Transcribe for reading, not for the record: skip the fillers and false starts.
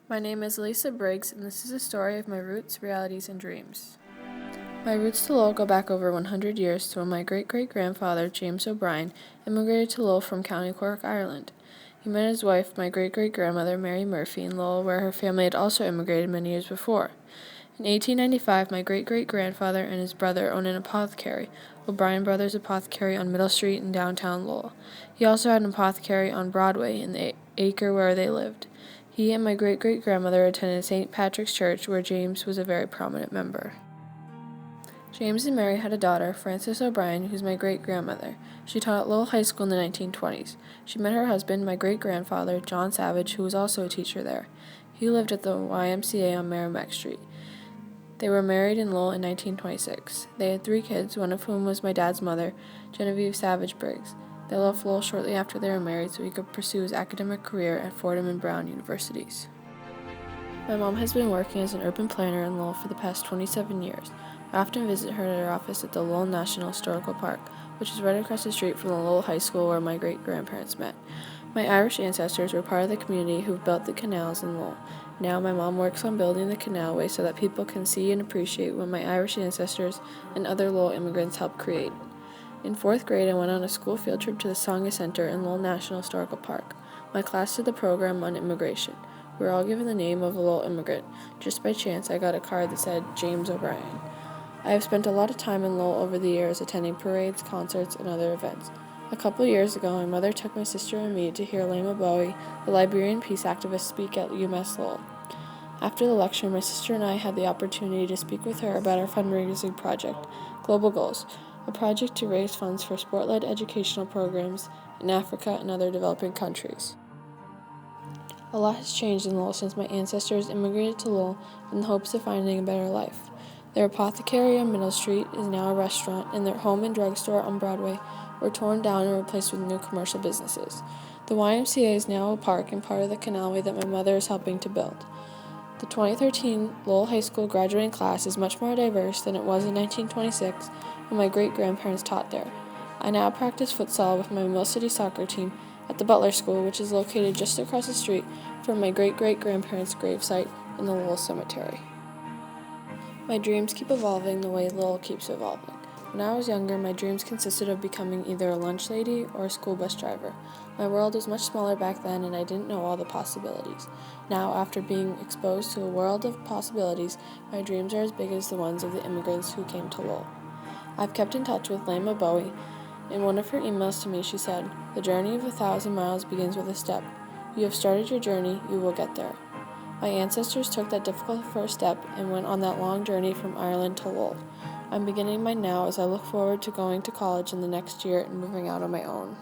My name is Lisa Briggs, and this is a story of my roots, realities, and dreams. My roots to Lowell go back over 100 years to when my great-great-grandfather, James O'Brien, immigrated to Lowell from County Cork, Ireland. He met his wife, my great-great-grandmother, Mary Murphy, in Lowell, where her family had also immigrated many years before. In 1895, my great-great-grandfather and his brother owned an apothecary, O'Brien Brothers Apothecary on Middle Street in downtown Lowell. He also had an apothecary on Broadway in the acre where they lived. He and my great-great-grandmother attended St. Patrick's Church, where James was a very prominent member. James and Mary had a daughter, Frances O'Brien, who's my great-grandmother. She taught at Lowell High School in the 1920s. She met her husband, my great-grandfather, John Savage, who was also a teacher there. He lived at the YMCA on Merrimack Street. They were married in Lowell in 1926. They had 3 kids, one of whom was my dad's mother, Genevieve Savage Briggs. They left Lowell shortly after they were married so he could pursue his academic career at Fordham and Brown universities. My mom has been working as an urban planner in Lowell for the past 27 years. I often visit her at her office at the Lowell National Historical Park, which is right across the street from the Lowell High School where my great-grandparents met. My Irish ancestors were part of the community who built the canals in Lowell. Now my mom works on building the canalway so that people can see and appreciate what my Irish ancestors and other Lowell immigrants helped create. In 4th grade, I went on a school field trip to the Tsonga Center in Lowell National Historical Park. My class did the program on immigration. We were all given the name of a Lowell immigrant. Just by chance, I got a card that said James O'Brien. I have spent a lot of time in Lowell over the years attending parades, concerts, and other events. A couple years ago, my mother took my sister and me to hear Lama Bowie, the Liberian peace activist, speak at UMass Lowell. After the lecture, my sister and I had the opportunity to speak with her about our fundraising project, Global Goals, a project to raise funds for sport-led educational programs in Africa and other developing countries. A lot has changed in Lowell since my ancestors immigrated to Lowell in the hopes of finding a better life. Their apothecary on Middle Street is now a restaurant, and their home and drugstore on Broadway were torn down and replaced with new commercial businesses. The YMCA is now a park and part of the canalway that my mother is helping to build. The 2013 Lowell High School graduating class is much more diverse than it was in 1926 when my great-grandparents taught there. I now practice futsal with my Mill City soccer team at the Butler School, which is located just across the street from my great-great-grandparents' gravesite in the Lowell Cemetery. My dreams keep evolving the way Lowell keeps evolving. When I was younger, my dreams consisted of becoming either a lunch lady or a school bus driver. My world was much smaller back then, and I didn't know all the possibilities. Now, after being exposed to a world of possibilities, my dreams are as big as the ones of the immigrants who came to Lowell. I've kept in touch with Lama Bowie. In one of her emails to me, she said, "The journey of 1,000 miles begins with a step. You have started your journey, you will get there." My ancestors took that difficult first step and went on that long journey from Ireland to Lowell. I'm beginning mine now as I look forward to going to college in the next year and moving out on my own.